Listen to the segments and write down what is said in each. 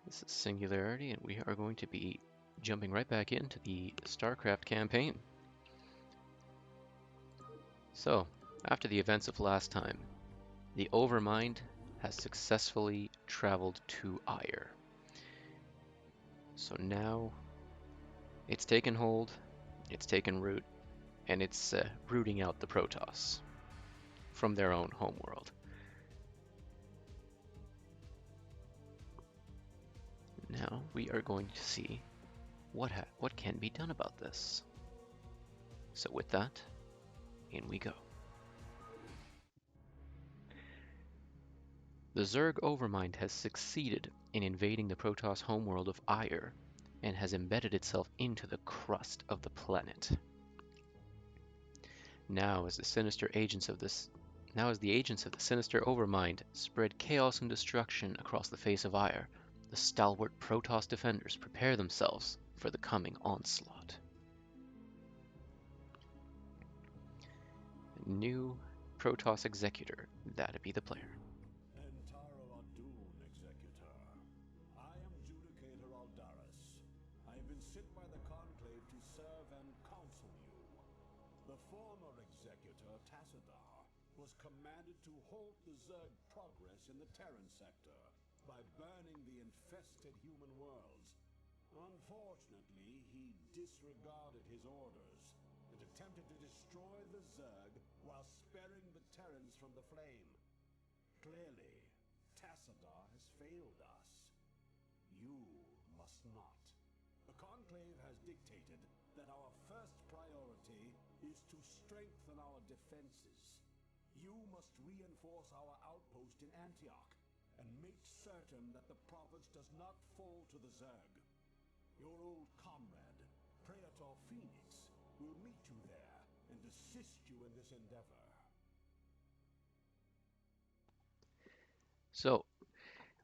This is Singularity, and we are going to be jumping right back into the Starcraft campaign. So, after the events of last time, the Overmind has successfully traveled to Ire. So now it's taken hold, it's taken root, and it's rooting out the Protoss from their own homeworld. Now we are going to see what can be done about this. So with that, in we go. The Zerg Overmind has succeeded in invading the Protoss homeworld of Ire and has embedded itself into the crust of the planet. Now as the agents of the sinister Overmind spread chaos and destruction across the face of Ire, the stalwart Protoss defenders prepare themselves for the coming onslaught. New Protoss Executor, that'd be the player. Commanded to halt the Zerg progress in the Terran sector by burning the infested human worlds. Unfortunately, he disregarded his orders and attempted to destroy the Zerg while sparing the Terrans from the flame. Clearly, Tassadar has failed us. You must not. The Conclave has dictated that our first priority is to strengthen our defenses. You must reinforce our outpost in Antioch and make certain that the province does not fall to the Zerg. Your old comrade, Protoss Phoenix, will meet you there and assist you in this endeavor. So,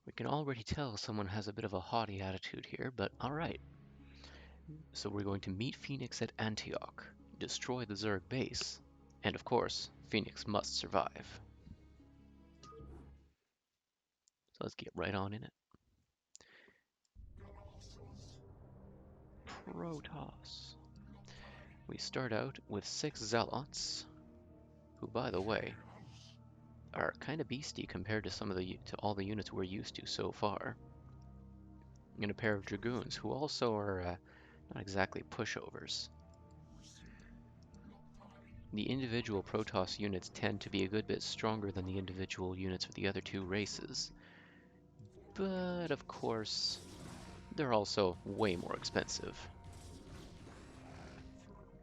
we can already tell someone has a bit of a haughty attitude here, but alright. So we're going to meet Phoenix at Antioch, destroy the Zerg base, and of course, Phoenix must survive. So let's get right on in it. Protoss. We start out with 6 Zealots, who, by the way, are kind of beastie compared to all the units we're used to so far. And a pair of Dragoons, who also are not exactly pushovers. The individual Protoss units tend to be a good bit stronger than the individual units for the other two races. But of course, they're also way more expensive.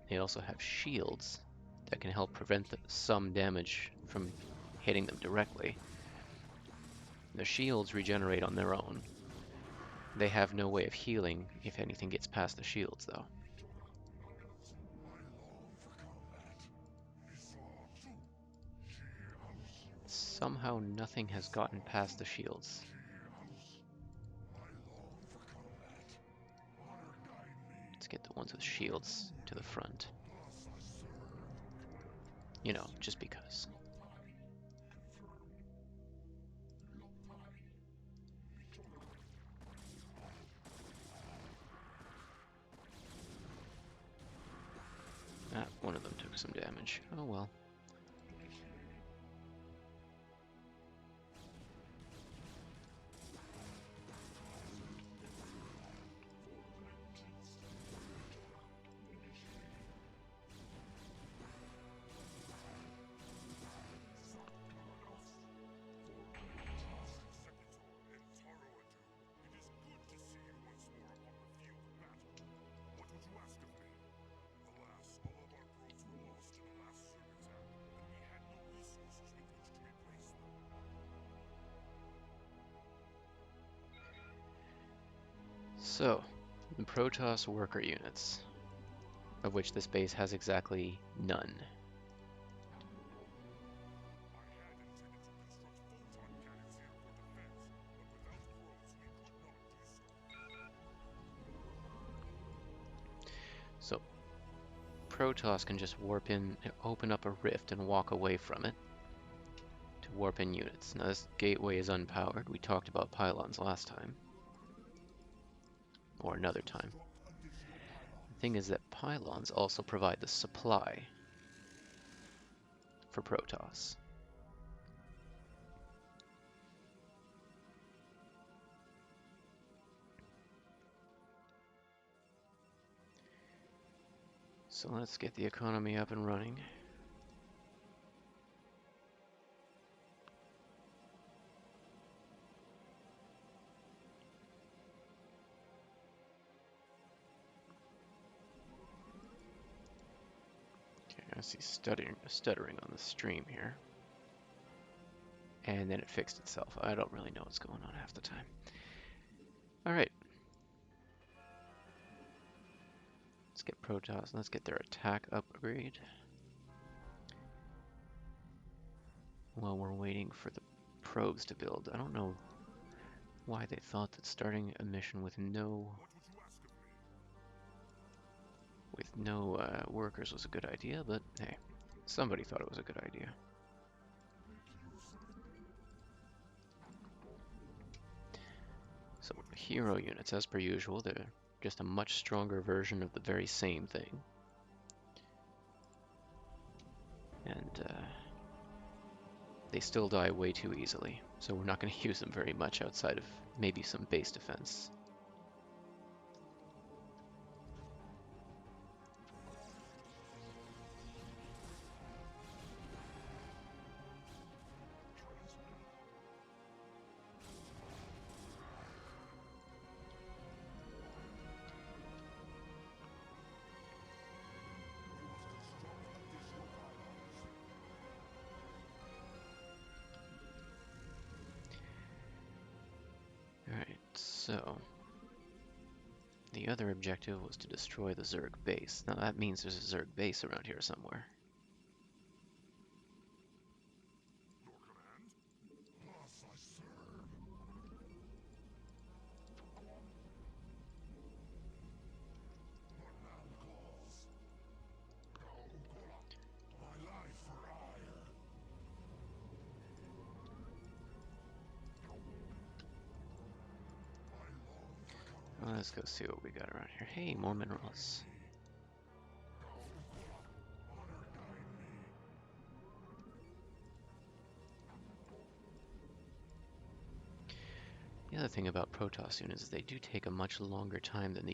They also have shields that can help prevent some damage from hitting them directly. The shields regenerate on their own. They have no way of healing if anything gets past the shields, though. Somehow nothing has gotten past the shields. Let's get the ones with shields to the front. You know, just because. Ah, one of them took some damage. Oh well. So, the Protoss worker units, of which this base has exactly none. So, Protoss can just warp in, open up a rift and walk away from it to warp in units. Now this gateway is unpowered. We talked about pylons last time. or another time. The thing is that pylons also provide the supply for Protoss. So let's get the economy up and running. Okay, I see stuttering on the stream here. And then it fixed itself. I don't really know what's going on half the time. Alright. Let's get Protoss. Let's get their attack upgrade. While we're waiting for the probes to build. I don't know why they thought that starting a mission with no workers was a good idea, but hey, somebody thought it was a good idea. So hero units, as per usual, they're just a much stronger version of the very same thing. And they still die way too easily, so we're not going to use them very much outside of maybe some base defense. Alright, so the other objective was to destroy the Zerg base. Now that means there's a Zerg base around here somewhere. Well, let's go see what we got around here. Hey, more minerals. The other thing about Protoss units is they do take a much longer time than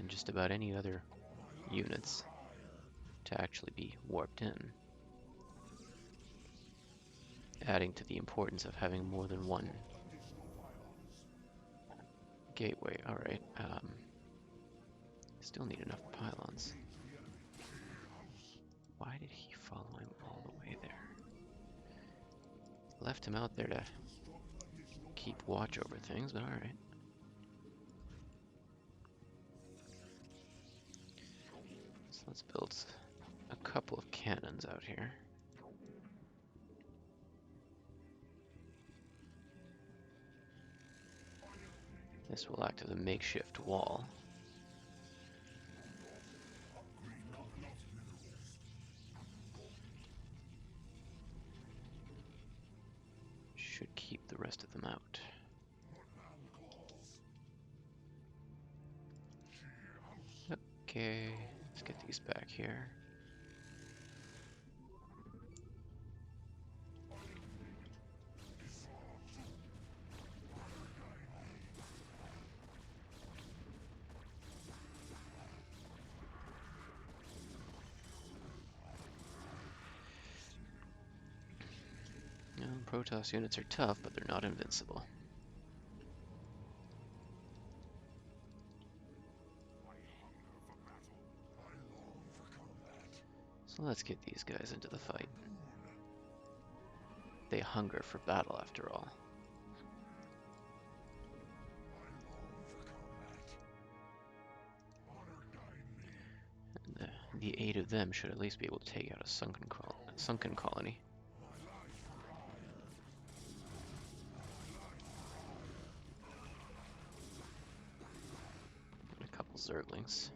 just about any other units to actually be warped in. Adding to the importance of having more than one gateway. Alright, still need enough pylons. Why did he follow him all the way there? Left him out there to keep watch over things, but alright. So let's build a couple of cannons out here. This will act as a makeshift wall. Should keep the rest of them out. Okay, let's get these back here. Protoss units are tough, but they're not invincible. So let's get these guys into the fight. They hunger for battle, after all. And the 8 of them should at least be able to take out a sunken colony. And a couple Zerglings.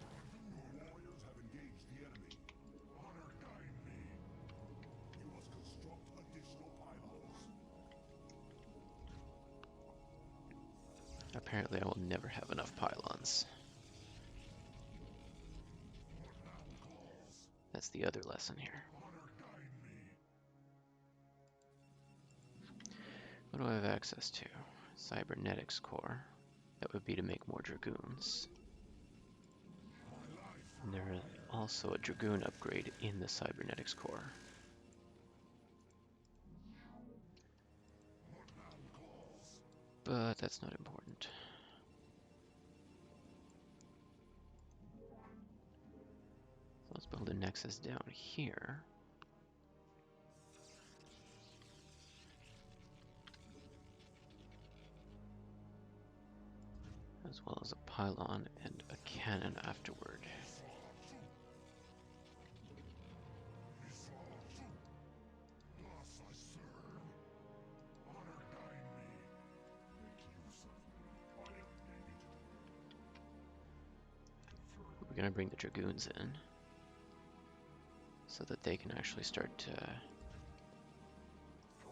Apparently I will never have enough pylons. That's the other lesson here. What do I have access to? Cybernetics core. That would be to make more dragoons. And there is also a dragoon upgrade in the cybernetics core. But that's not important. So let's build a nexus down here. As well as a pylon and a cannon afterward. We're going to bring the dragoons in so that they can actually start to...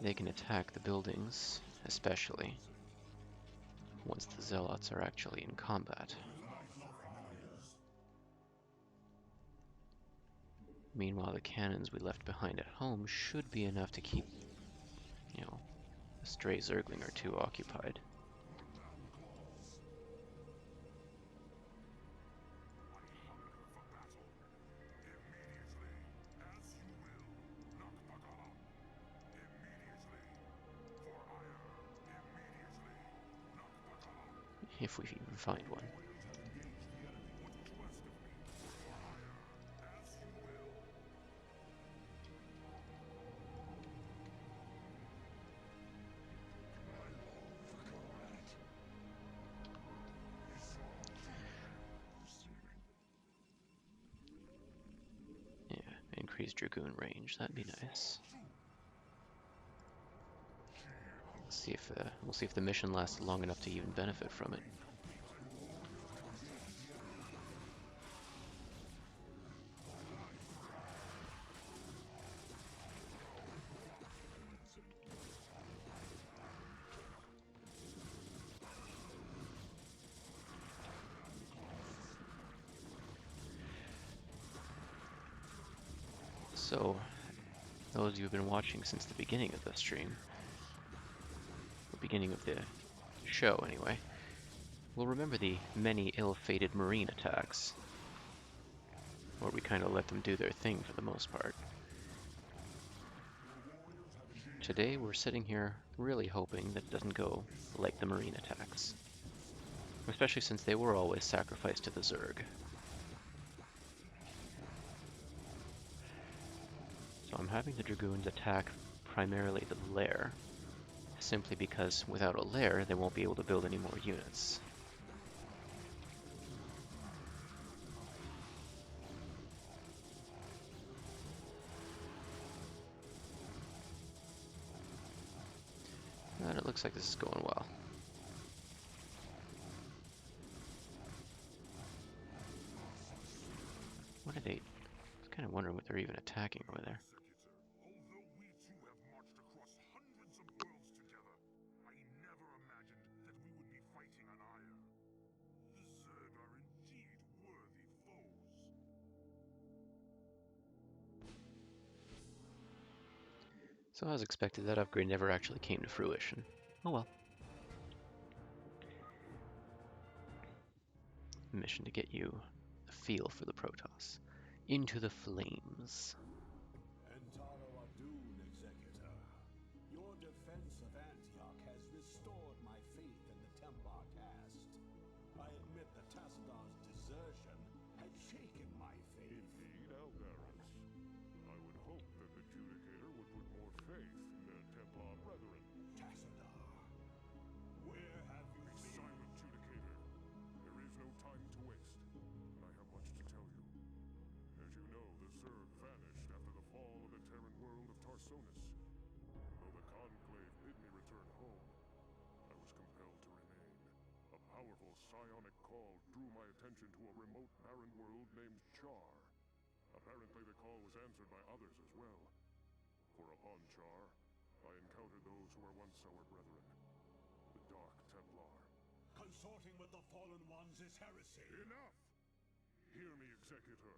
They can attack the buildings, especially once the zealots are actually in combat. Meanwhile, the cannons we left behind at home should be enough to keep, you know, a stray zergling or two occupied. If we even find one. Yeah, increase dragoon range, that'd be nice. We'll see if the mission lasts long enough to even benefit from it. So, those of you who've been watching since the beginning of the stream, the beginning of the show anyway, will remember the many ill-fated marine attacks, where we kind of let them do their thing for the most part. Today we're sitting here really hoping that it doesn't go like the marine attacks, especially since they were always sacrificed to the Zerg. So I'm having the dragoons attack primarily the lair, simply because without a lair they won't be able to build any more units. And it looks like this is going well. What are they? I was kind of wondering what they're even attacking over there. So as expected, that upgrade never actually came to fruition. Oh well. Mission to get you a feel for the Protoss. Into the flames. Executor. Your defense of Antioch has restored my faith in the Templar caste. I admit that Tassadhar's desertion had shaken my faith. Indeed, Aldaris. I would hope that the Judicator would put more faith in their Templar brethren. Tassadhar, where have you Be been? silent, Judicator. There is no time to waste, and I have much to tell you. As you know, the Zerg vanished after the fall of the Terran world of Tarsonis. Though the Conclave bid me return home, I was compelled to remain. A powerful psionic call drew my attention to a remote barren world named Char. Apparently the call was answered by others as well. For upon Char, I encountered those who were once our brethren, the Dark Templar. Consorting with the Fallen Ones is heresy. Enough! Hear me, Executor,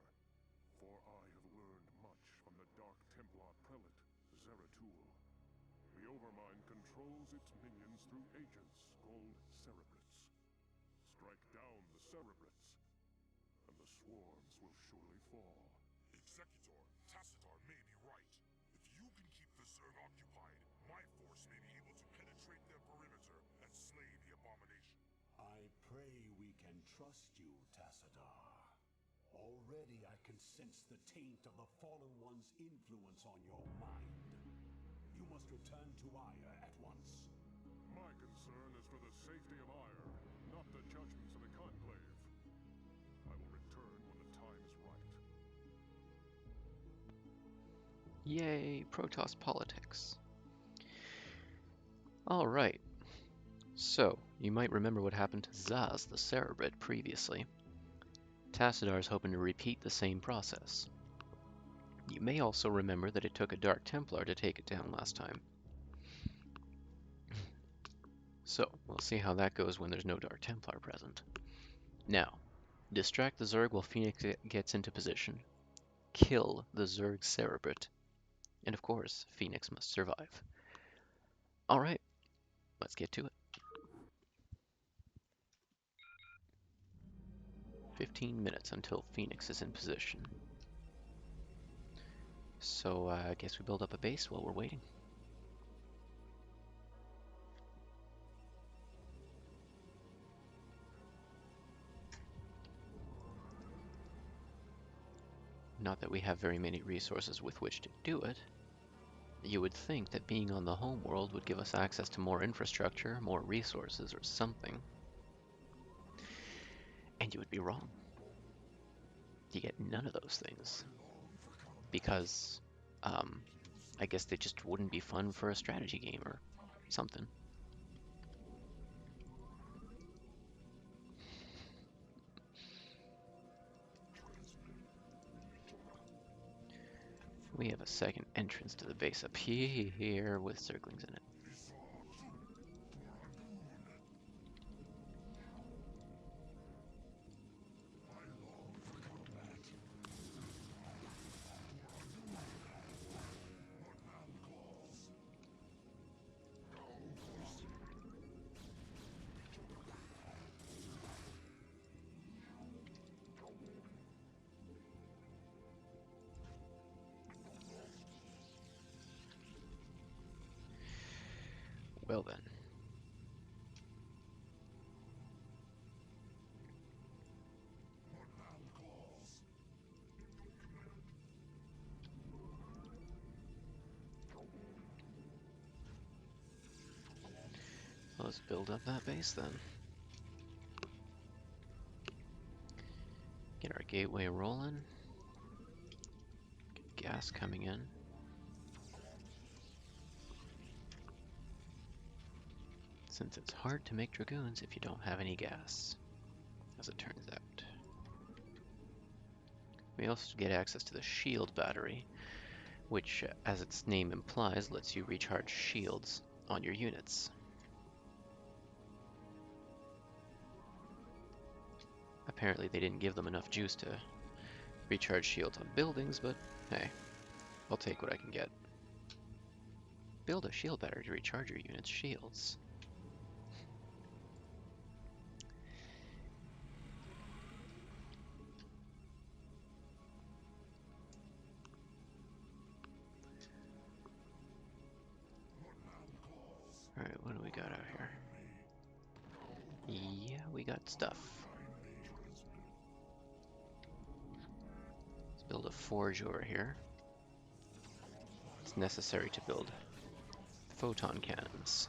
for I have learned much from the Dark Templar prelate, Zeratul. The Overmind controls its minions through agents called Cerebrates. Strike down the Cerebrates, and the swarms will surely fall. Executor, Tacitar may be right. If you can keep the Zerg occupied, my force may be able to penetrate their perimeter and slay the abomination. I pray we can trust you, Tacitar. Already I can sense the taint of the Fallen One's influence on your mind. You must return to Ire at once. My concern is for the safety of Ire, not the judgments of the Conclave. I will return when the time is right. Yay, Protoss politics. Alright, so you might remember what happened to Zaz the Cerebrate previously. Tacitar is hoping to repeat the same process. You may also remember that it took a Dark Templar to take it down last time. So, we'll see how that goes when there's no Dark Templar present. Now, distract the Zerg while Phoenix gets into position. Kill the Zerg Cerebrate. And of course, Phoenix must survive. Alright, let's get to it. 15 minutes until Phoenix is in position. So I guess we build up a base while we're waiting. Not that we have very many resources with which to do it. You would think that being on the home world would give us access to more infrastructure, more resources, or something. And you would be wrong. You get none of those things. Because, I guess they just wouldn't be fun for a strategy game or something. We have a second entrance to the base up here with circlings in it. Well then. Let's build up that base then. Get our gateway rolling. Get gas coming in. Since it's hard to make Dragoons if you don't have any gas, as it turns out. We also get access to the shield battery, which, as its name implies, lets you recharge shields on your units. Apparently they didn't give them enough juice to recharge shields on buildings, but hey, I'll take what I can get. Build a shield battery to recharge your unit's shields. Alright, what do we got out here? Yeah, we got stuff. Let's build a forge over here. It's necessary to build photon cannons.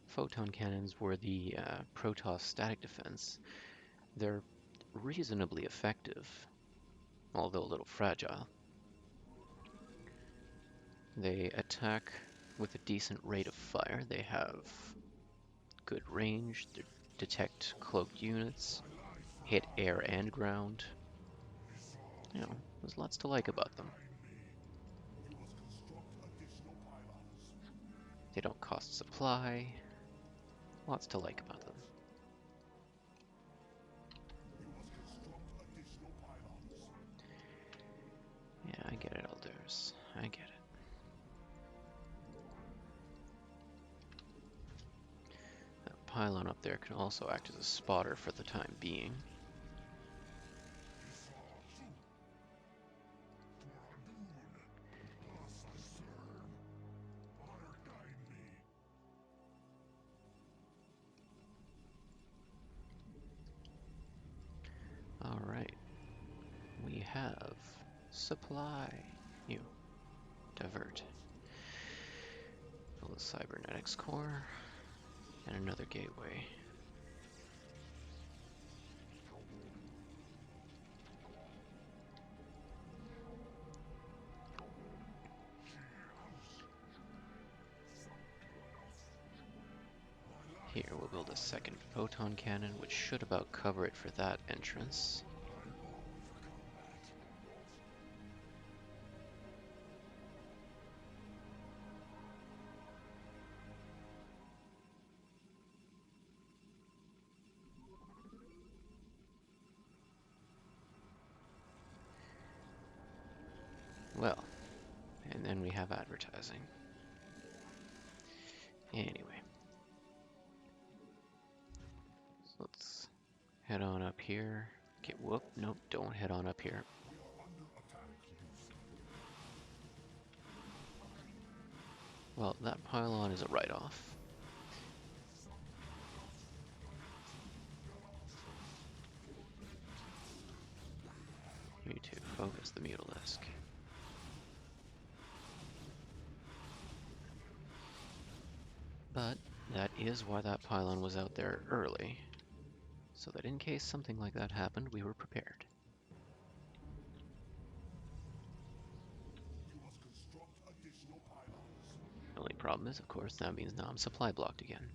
Photon cannons were the Protoss static defense. They're reasonably effective, although a little fragile. They attack with a decent rate of fire. They have good range. They detect cloaked units, hit air and ground. You know, there's lots to like about them. They don't cost supply. Lots to like about them. Yeah, I get it, Elders. I get it. That pylon up there can also act as a spotter for the time being. Alright. We have supply. You. Divert. Build a cybernetics core. And another gateway. Here, we'll build a second photon cannon, which should about cover it for that entrance. Well, and then we have advertising. Anyway. So let's head on up here. Okay, whoop, nope, don't head on up here. Well, that pylon is a write-off. You need to focus the mutalisk. But that is why that pylon was out there early, so that in case something like that happened, we were prepared. The only problem is, of course, that means now I'm supply blocked again.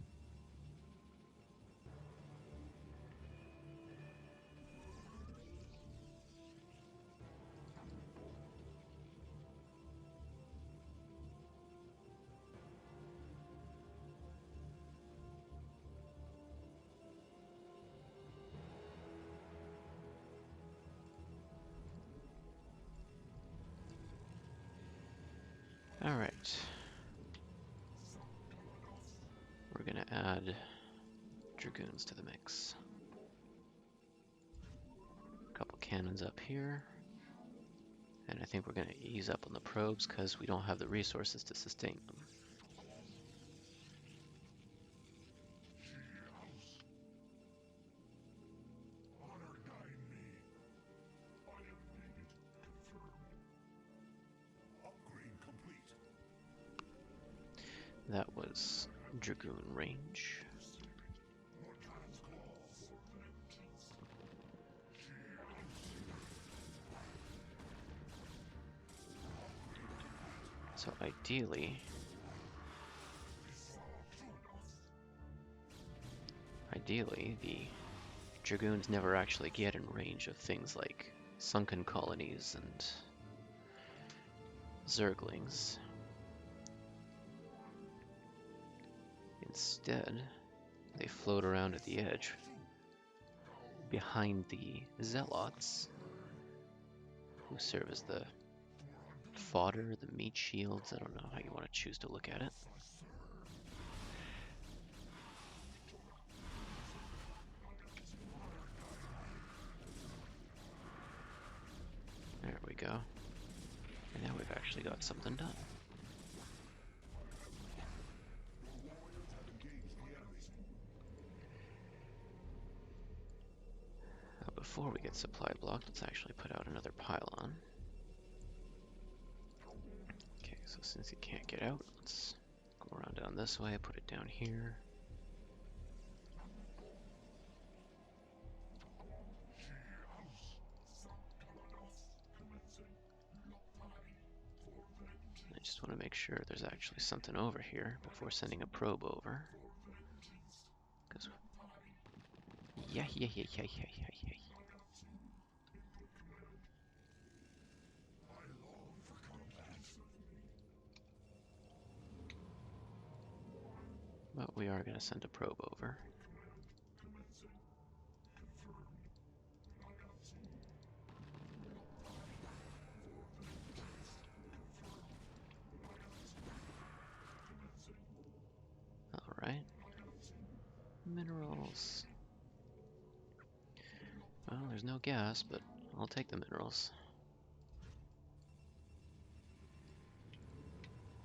Alright. We're gonna add dragoons to the mix. A couple cannons up here. And I think we're gonna ease up on the probes because we don't have the resources to sustain them. That was dragoon range. So ideally, the dragoons never actually get in range of things like sunken colonies and zerglings. Instead, they float around at the edge behind the zealots, who serve as the fodder, the meat shields. I don't know how you want to choose to look at it. There we go. And now we've actually got something done. Now before we get supply blocked, let's actually put out another pylon. Okay, so since he can't get out, let's go around down this way, put it down here. I just want to make sure there's actually something over here before sending a probe over. Because yeah. But we are going to send a probe over. Alright. Minerals. Well, there's no gas, but I'll take the minerals.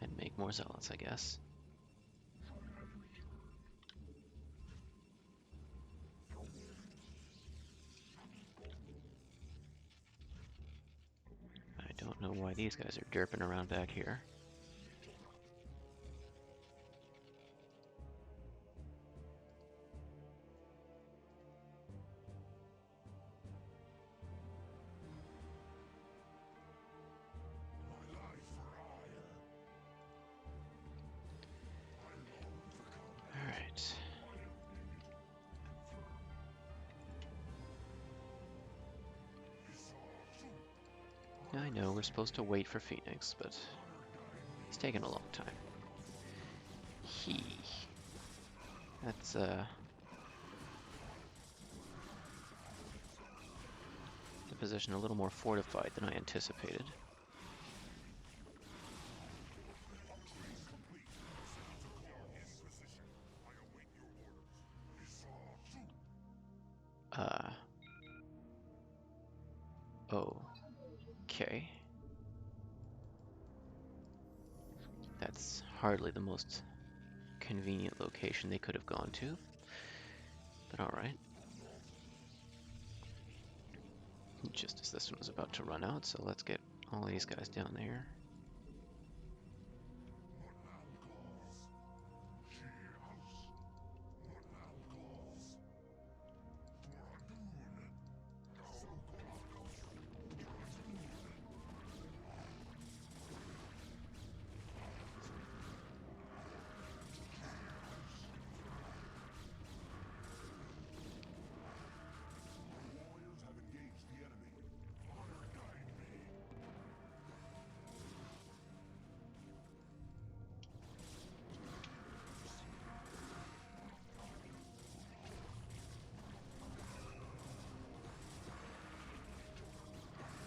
And make more zealots, I guess. I don't know why these guys are derping around back here. Alright. I know we're supposed to wait for Phoenix, but it's taken a long time. That's the position a little more fortified than I anticipated. Okay. That's hardly the most convenient location they could have gone to, but alright. Just as this one was about to run out, so let's get all these guys down there.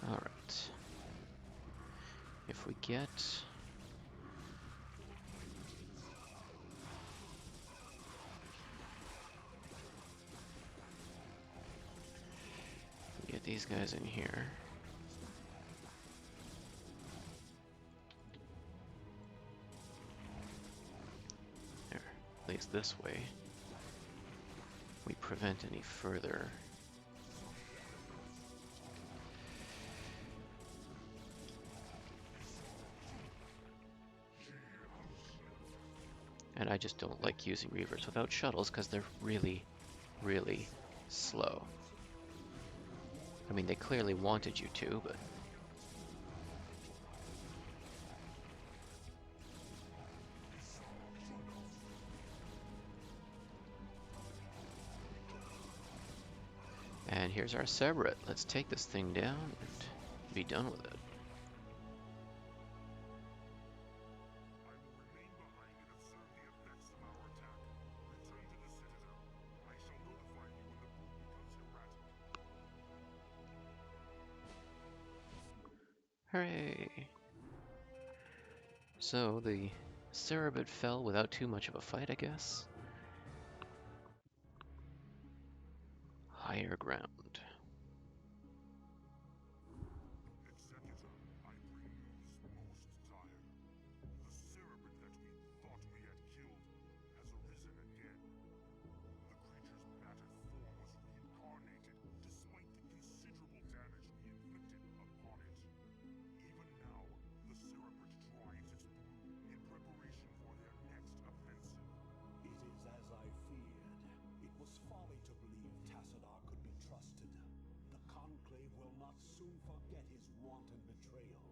Alright. If we get... these guys in here. There, at least this way. We prevent any further and I just don't like using Reavers without shuttles because they're really, really slow. I mean, they clearly wanted you to, but... And here's our Cerberate. Let's take this thing down and be done with it. Hooray! So the Cerberate fell without too much of a fight, I guess. Higher ground. Soon forget his wanton betrayal.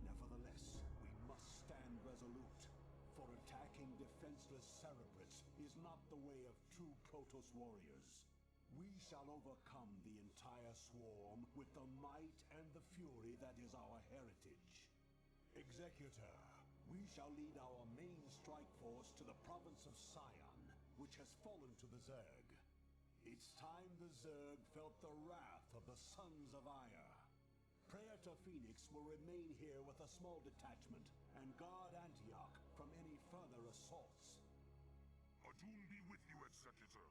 Nevertheless, we must stand resolute, for attacking defenseless Cerebrates is not the way of true Protoss warriors. We shall overcome the entire swarm with the might and the fury that is our heritage. Executor, We shall lead our main strike force to the province of Sion, which has fallen to the Zerg. It's time the Zerg felt the wrath of the Sons of Ire. Praetor Phoenix will remain here with a small detachment and guard Antioch from any further assaults. Adun be with you, Executor.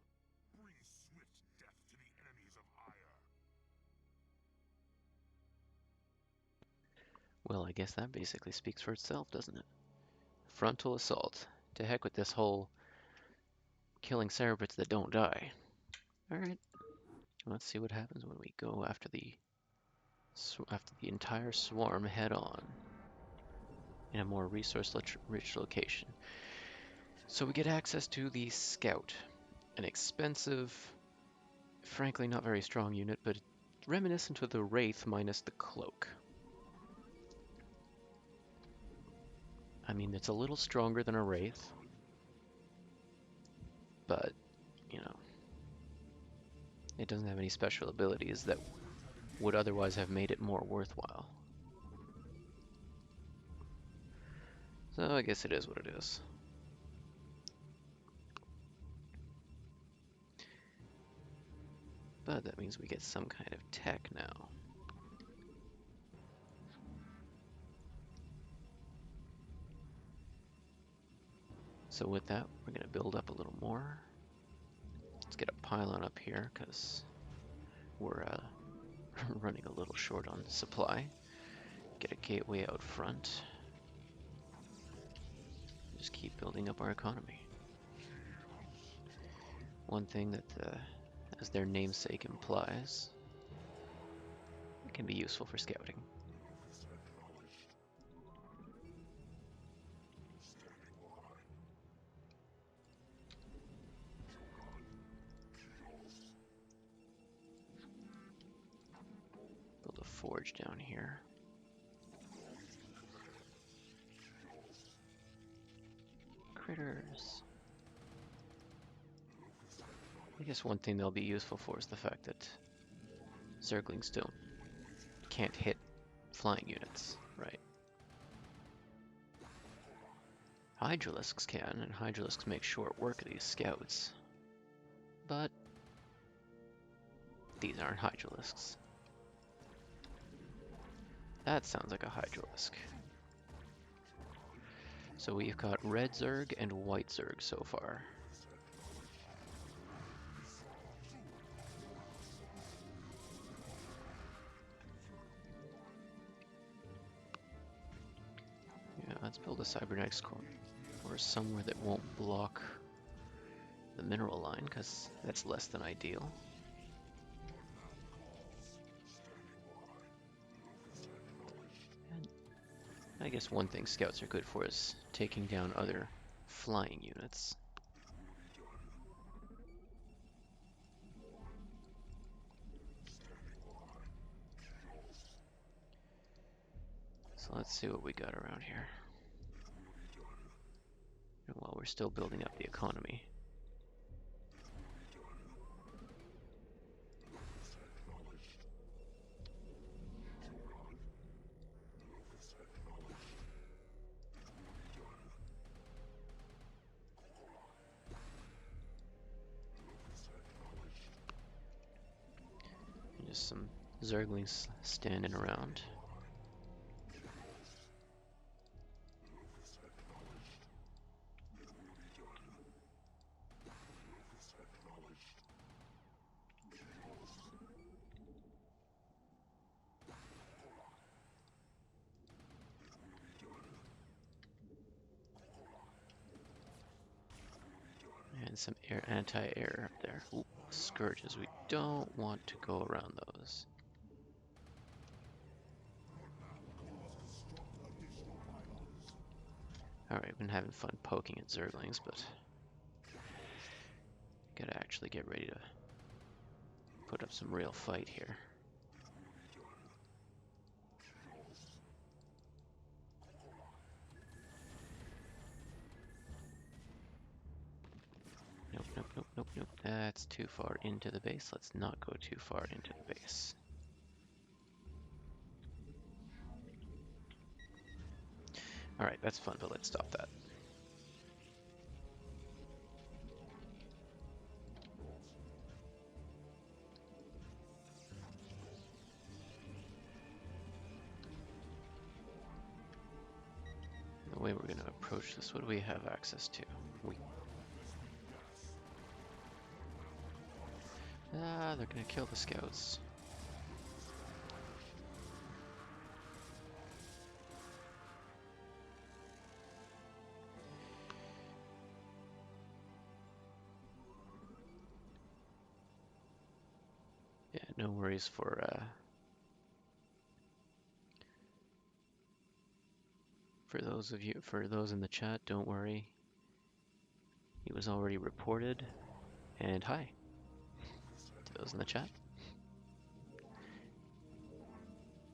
Bring swift death to the enemies of Ire. Well, I guess that basically speaks for itself, doesn't it? Frontal assault. To heck with this whole killing Cerebrits that don't die. Alright, let's see what happens when we go after the entire swarm head on in a more resource-rich location. So we get access to the Scout, an expensive, frankly not very strong unit, but reminiscent of the Wraith minus the Cloak. I mean, it's a little stronger than a Wraith, but, you know, it doesn't have any special abilities that would otherwise have made it more worthwhile. So I guess it is what it is. But that means we get some kind of tech now. So with that, we're going to build up a little more. Let's get a pylon up here because we're running a little short on supply. Get a gateway out front. Just keep building up our economy. One thing that, as their namesake implies, it can be useful for scouting. Build a forge down here. Critters. I guess one thing they'll be useful for is the fact that Zerglings can't hit flying units, right? Hydralisks can, and Hydralisks make short work of these scouts. But these aren't Hydralisks. That sounds like a Hydralisk. So we've got red Zerg and white Zerg so far. Yeah, let's build a cybernetics core or somewhere that won't block the mineral line, because that's less than ideal. And I guess one thing scouts are good for is taking down other flying units. So let's see what we got around here. And while we're still building up the economy. And just some Zerglings standing around. And some anti-air up there. Ooh, scourges. We don't want to go around those. Alright, been having fun poking at Zerglings, but gotta actually get ready to put up some real fight here. Nope, nope, nope, nope, nope. That's too far into the base. Let's not go too far into the base. Alright, that's fun, but let's stop that. The way we're going to approach this, what do we have access to? They're going to kill the scouts. Yeah, no worries for those in the chat, don't worry. He was already reported. And hi to those in the chat.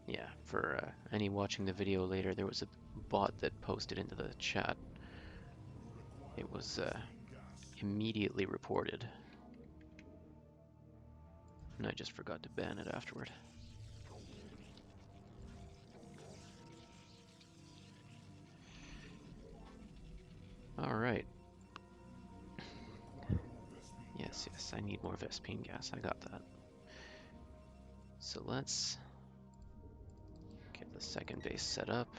Yeah, for any watching the video later, there was a bot that posted into the chat. It was immediately reported. And I just forgot to ban it afterward. Alright. Yes, I need more Vespine gas. I got that. So let's get the second base set up.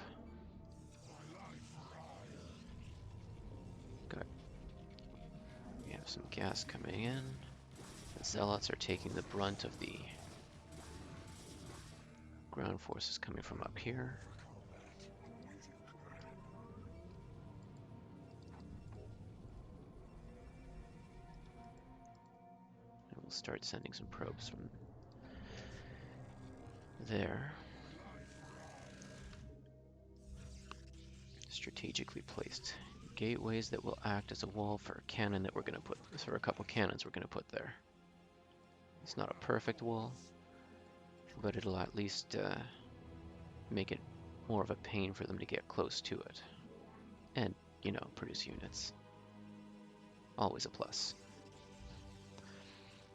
Good. We have some gas coming in. The Zealots are taking the brunt of the ground forces coming from up here. And we'll start sending some probes from there. Strategically placed gateways that will act as a wall for a cannon that we're going to put, for a couple cannons we're going to put there. It's not a perfect wall, but it'll at least make it more of a pain for them to get close to it. And, you know, produce units. Always a plus.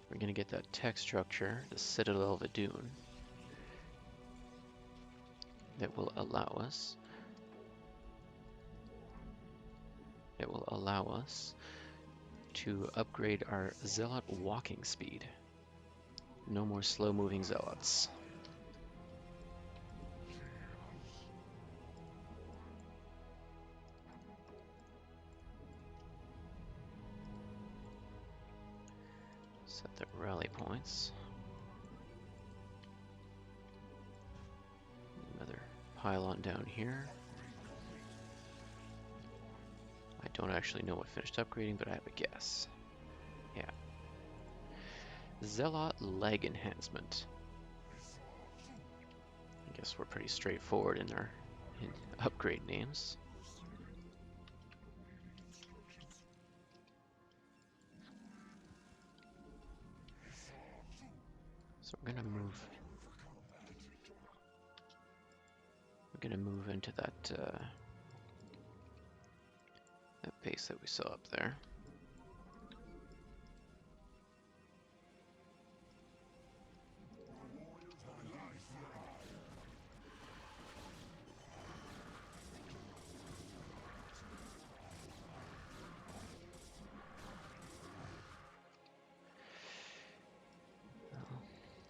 We're going to get that tech structure, the Citadel of Adun, that will allow us to upgrade our Zealot walking speed. No more slow-moving Zealots. Set the rally points. Another pylon down here. I don't actually know what finished upgrading, but I have a guess. Yeah. Zealot leg enhancement. I guess we're pretty straightforward in our upgrade names. So we're gonna move into that that base that we saw up there.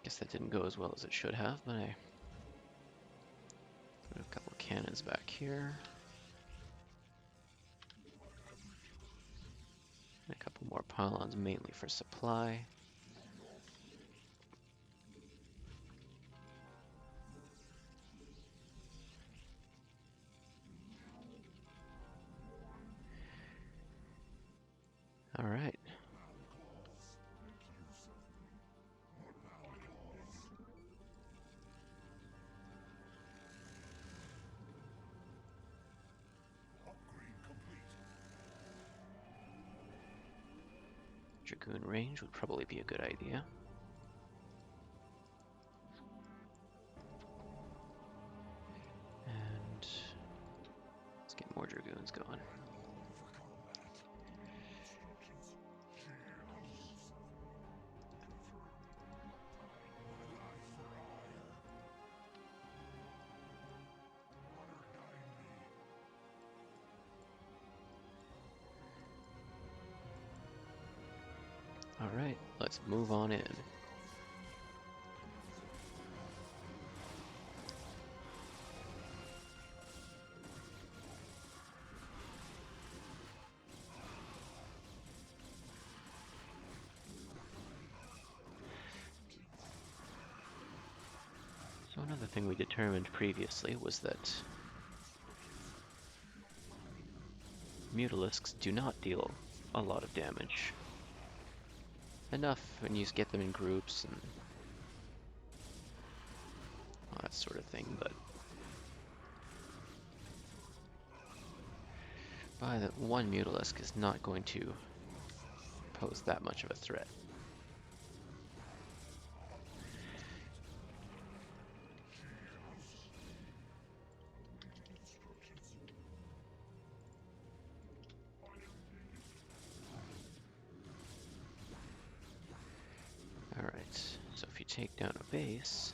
Guess that didn't go as well as it should have, but I put a couple of cannons back here. And a couple more pylons, mainly for supply. All right. Dragoon range would probably be a good idea. And let's get more Dragoons going. Let's move on in. So another thing we determined previously was that Mutalisks do not deal a lot of damage. Enough when you get them in groups and all that sort of thing, but by the one Mutalisk is not going to pose that much of a threat. Alright, so if you take down a base,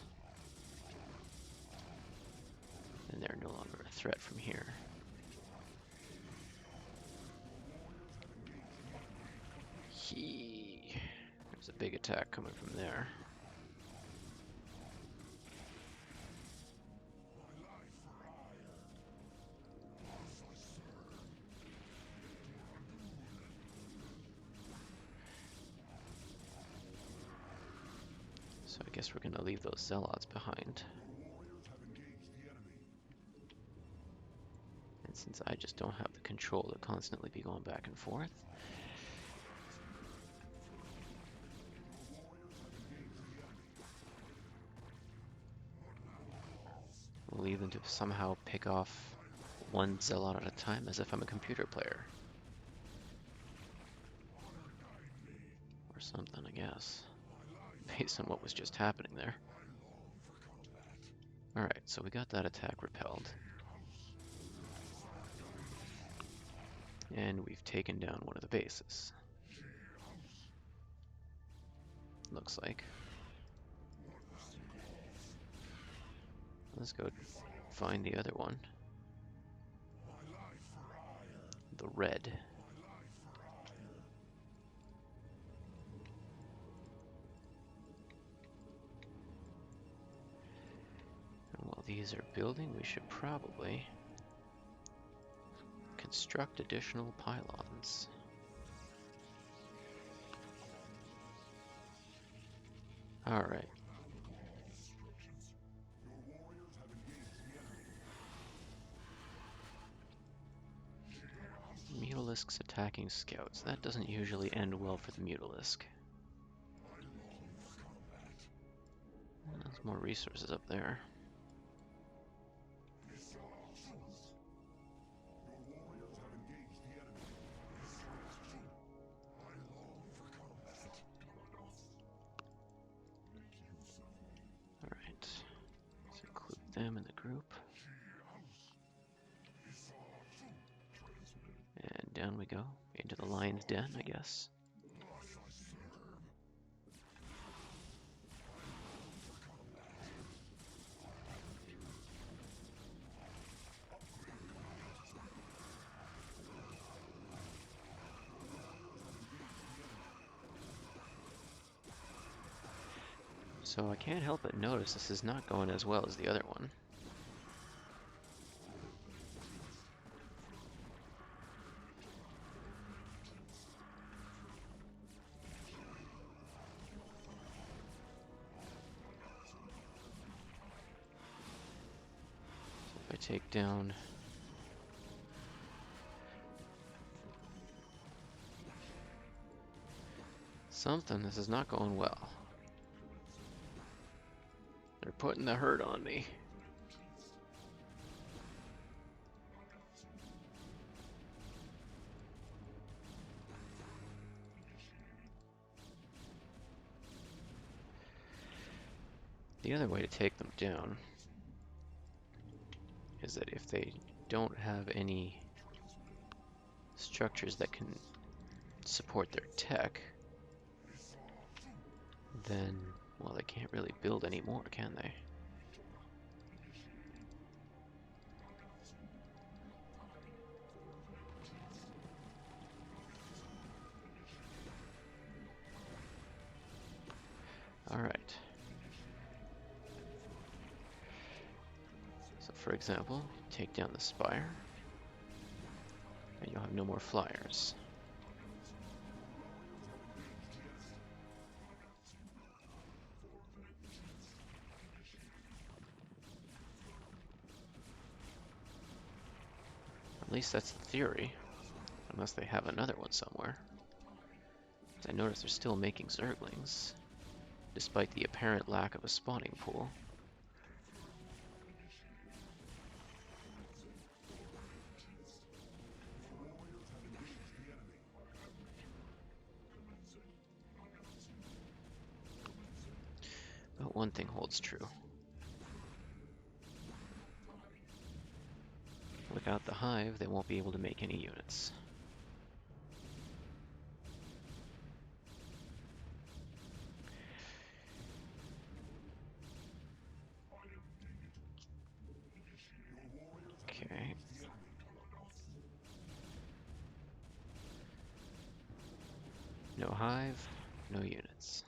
then they're no longer a threat from here. There's a big attack coming from there. So I guess we're going to leave those Zealots behind. And since I just don't have the control to constantly be going back and forth, we'll leave them to somehow pick off one Zealot at a time as if I'm a computer player. Or something, I guess. Based on what was just happening there. Alright, so we got that attack repelled. And we've taken down one of the bases. Looks like. Let's go find the other one. The red. And while these are building, we should probably construct additional pylons. Alright. Mutalisks attacking scouts. That doesn't usually end well for the Mutalisk. There's more resources up there. Alright. Let's include them in the group. And down we go. Into the lion's den, I guess. So I can't help but notice this is not going as well as the other one. So if I take down something, this is not going well. They're putting the hurt on me. The other way to take them down is that if they don't have any structures that can support their tech, then, well, they can't really build anymore, can they? So for example, take down the spire, and you'll have no more flyers. At least that's the theory, unless they have another one somewhere. I notice they're still making Zerglings, despite the apparent lack of a spawning pool. But one thing holds true. Without the hive, they won't be able to make any units. Okay. No hive, no units.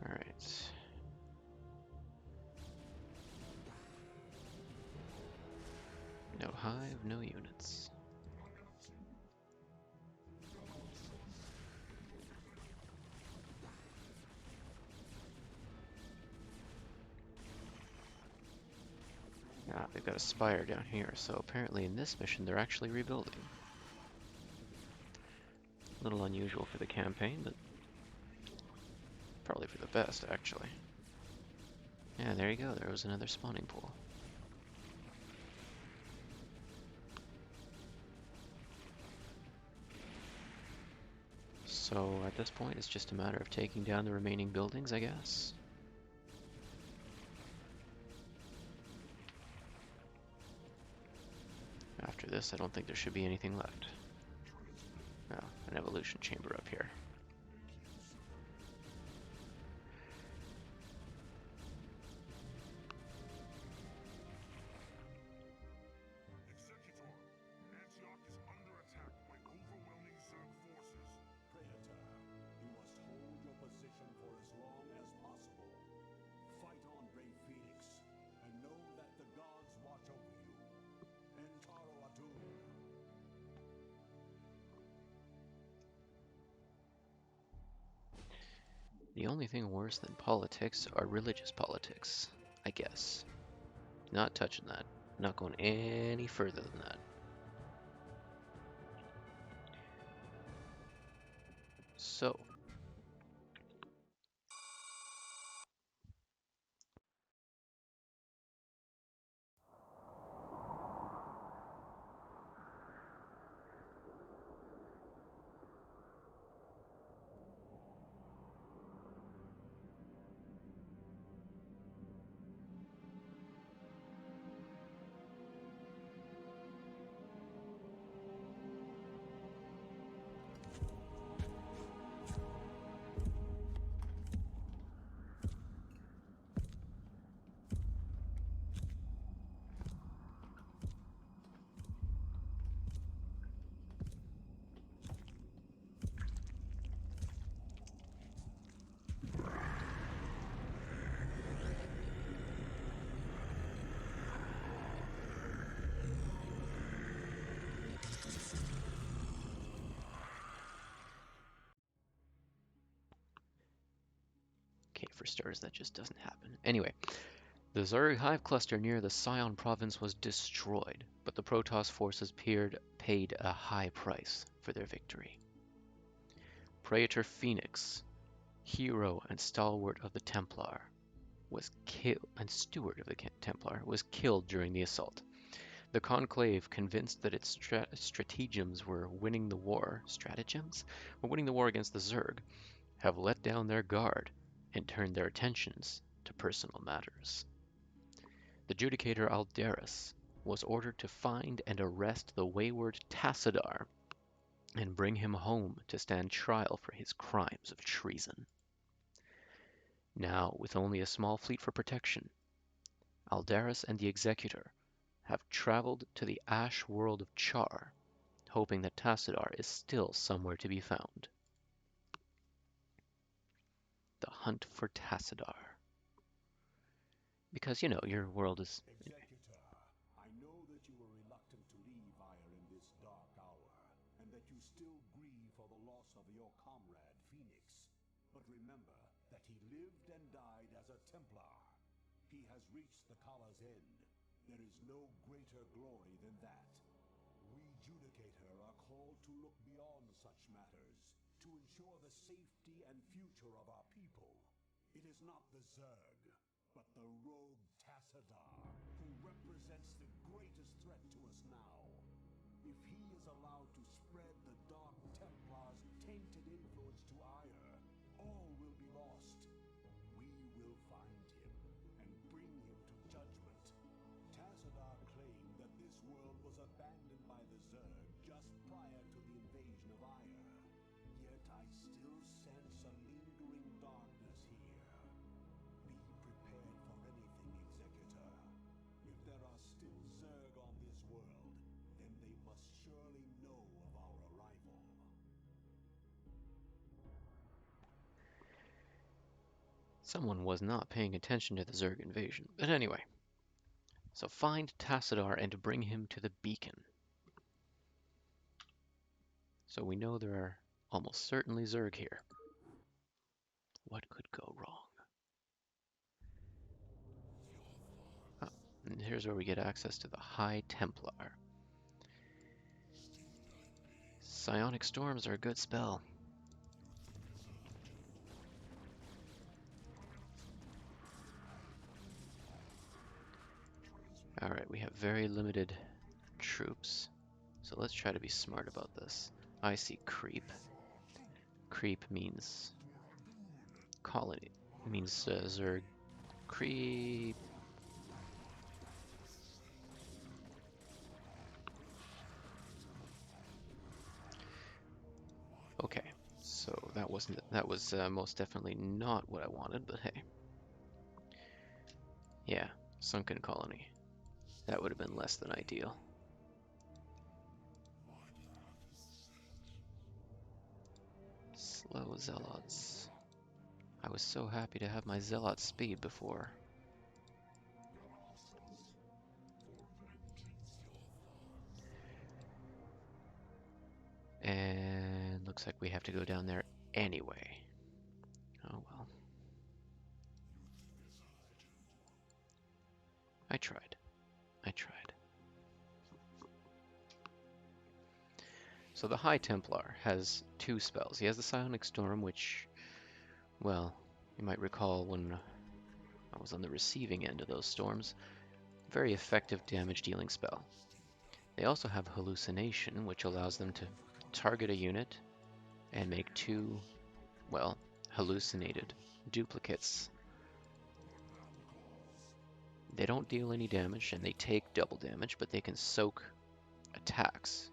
Alright. No hive, no units. Ah, they've got a spire down here, so apparently in this mission they're actually rebuilding. A little unusual for the campaign, but probably for the best, actually. Yeah, there you go, there was another spawning pool. So at this point it's just a matter of taking down the remaining buildings, I guess. After this, I don't think there should be anything left. Oh, an evolution chamber up here. Executor, Antioch is under attack by overwhelming Zerg forces. Praetor, you must hold your position for as long as possible. Fight on, brave Phoenix, and know that the gods watch over you. Entaro Atum. The only thing worse than politics are religious politics, I guess. Not touching that. Not going any further than that. So, okay, for starters, that just doesn't happen. Anyway, the Zerg hive cluster near the Scion province was destroyed, but the Protoss forces paid a high price for their victory. Praetor Phoenix, hero and stalwart of the Templar, was killed, and steward of the Templar, was killed during the assault. The Conclave, convinced that its stratagems were winning the war, against the Zerg, have let down their guard and turned their attentions to personal matters. The Judicator Aldaris was ordered to find and arrest the wayward Tassadar and bring him home to stand trial for his crimes of treason. Now, with only a small fleet for protection, Aldaris and the Executor have traveled to the ash world of Char, hoping that Tassadar is still somewhere to be found. The hunt for Tassadar. Because, you know, your world is... Executor, I know that you were reluctant to leave Ire in this dark hour, and that you still grieve for the loss of your comrade, Phoenix. But remember that he lived and died as a Templar. He has reached the Kala's end. There is no greater glory than that. We Judicator are called to look beyond such matters, to ensure the safety and future of our people. It is not the Zerg, but the rogue Tassadar, who represents the greatest threat to us now. If he is allowed to spread the Dark Templar's tainted influence to Ire, all will be lost. We will find him and bring him to judgment. Tassadar claimed that this world was abandoned by the Zerg just prior to the invasion of Ire. Yet I still sense a lingering darkness here. Be prepared for anything, Executor. If there are still Zerg on this world, then they must surely know of our arrival. Someone was not paying attention to the Zerg invasion. But anyway. So find Tassadar and bring him to the beacon. So we know there are almost certainly Zerg here. What could go wrong? Oh, and here's where we get access to the High Templar. Psionic Storms are a good spell. Alright, we have very limited troops. So let's try to be smart about this. I see creep. Creep means colony. Means Zerg. Creep. Okay, so that was most definitely not what I wanted, but hey. Yeah, sunken colony. That would have been less than ideal. Slow zealots. I was so happy to have my zealot speed before. And looks like we have to go down there anyway. Oh well. I tried. I tried. So the High Templar has two spells. He has the Psionic Storm, which, well, you might recall when I was on the receiving end of those storms. Very effective damage dealing spell. They also have Hallucination, which allows them to target a unit and make two, well, hallucinated duplicates. They don't deal any damage and they take double damage, but they can soak attacks,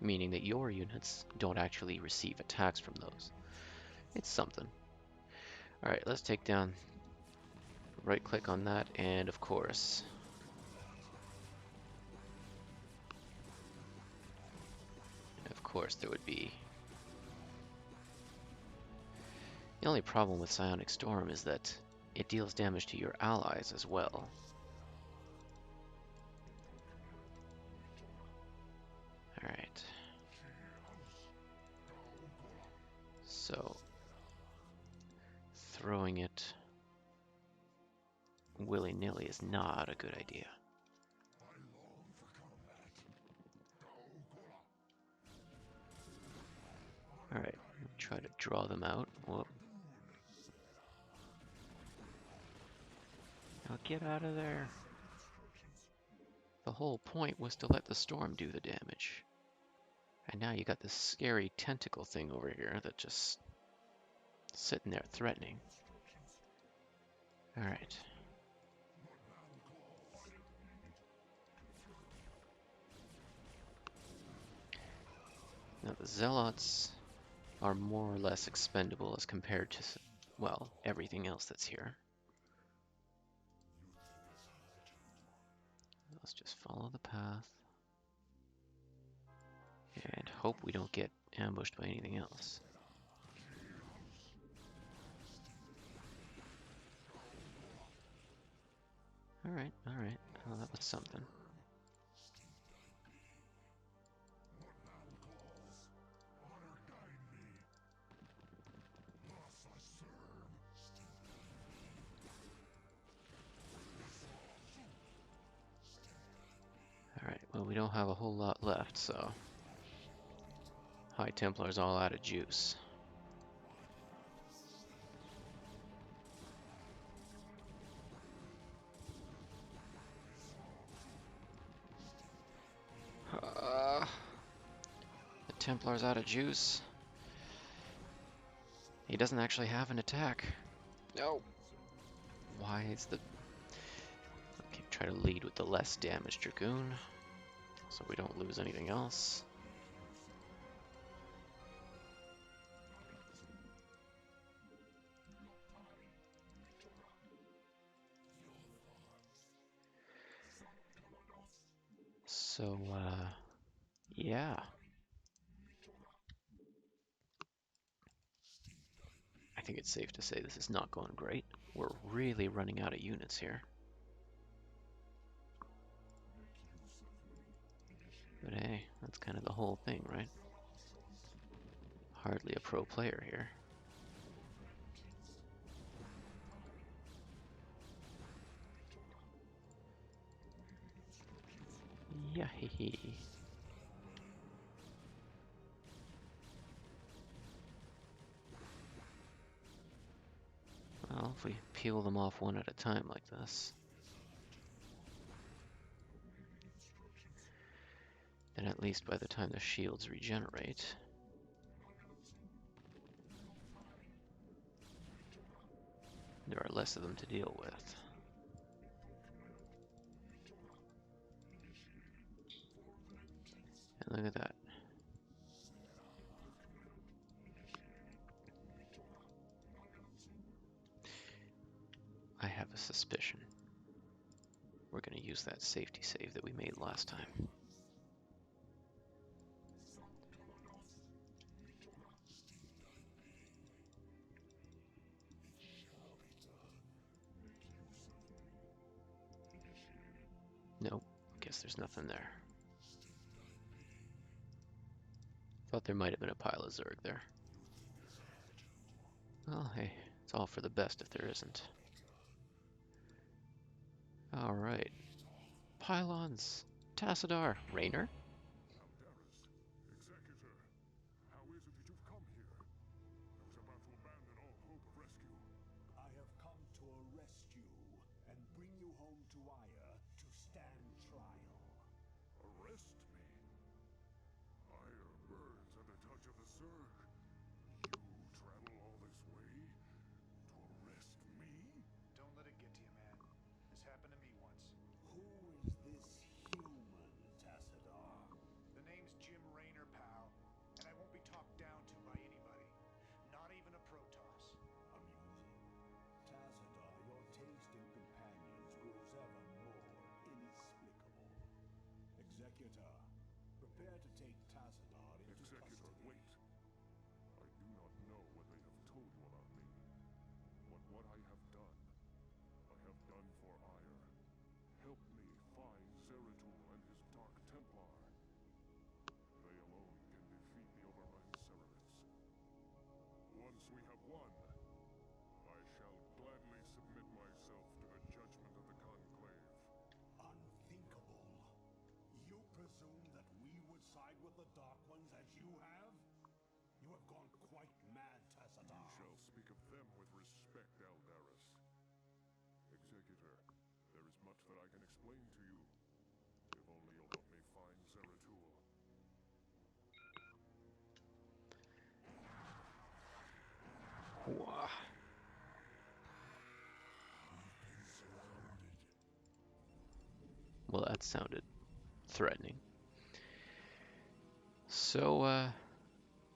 meaning that your units don't actually receive attacks from those. It's something. Alright, let's take down, right click on that, and of course, there would be... The only problem with Psionic Storm is that it deals damage to your allies as well. Alright. So, throwing it willy-nilly is not a good idea. Alright, try to draw them out. Whoop. Now get out of there. The whole point was to let the storm do the damage. And now you got this scary tentacle thing over here that just sitting there threatening. Alright. Now the zealots are more or less expendable as compared to, well, everything else that's here. Let's just follow the path and hope we don't get ambushed by anything else. Alright, alright. Well, that was something. Alright, well, we don't have a whole lot left, so High Templar's all out of juice. The Templar's out of juice. He doesn't actually have an attack. No. Why is the... Okay, try to lead with the less damaged Dragoon, so we don't lose anything else. So, yeah. I think it's safe to say this is not going great. We're really running out of units here. But hey, that's kind of the whole thing, right? Hardly a pro player here. Yeah, hee hee. Well, if we peel them off one at a time like this, then at least by the time the shields regenerate, there are less of them to deal with. And look at that. I have a suspicion we're going to use that safety save that we made last time. Nope, guess there's nothing there. Thought there might have been a pile of Zerg there. Well, hey, it's all for the best if there isn't. Alright. Pylons. Tassadar. Raynor? Executor, how is it that you've come here? I was about to abandon all hope of rescue. I have come to arrest you and bring you home to Aya to stand trial. Arrest me? Ire burns at the touch of the Zerg. You travel all this way to arrest me? Don't let it get to you, man. This happened to me once. Who is this human, Tassadar? The name's Jim Raynor, pal, and I won't be talked down to by anybody. Not even a Protoss. Amusing. Tassadar, your taste in companions grows ever more inexplicable. Executor, prepare to take Tassadar into Executor, custody. wait. I do not know what they have told you about me. But what I have done for Ire. Help me find Zeratul and his Dark Templar. They alone can defeat the overrun Cerberus. Once we have won, I shall gladly submit myself to the judgment of the Conclave. Unthinkable. You presume that we would side with the Dark Ones as you have? You have gone quite mad, Tassadar. You shall speak of them with respect, Aldaris. Executor, there is much that I can explain to you. If only you'll help me find Zeratul. Wah. Well, that sounded threatening. So,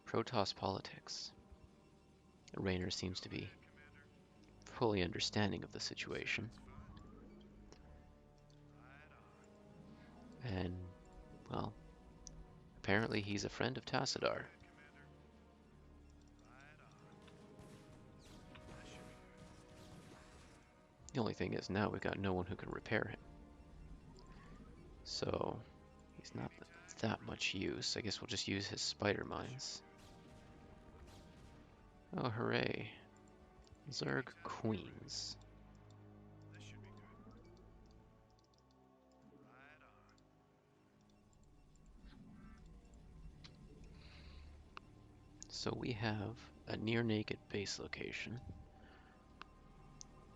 Protoss politics. Raynor seems to be fully understanding of the situation. apparently he's a friend of Tassadar. The only thing is now we've got no one who can repair him. So he's not that much use. I guess we'll just use his spider mines. Oh, hooray. Zerg Queens. So we have a near-naked base location.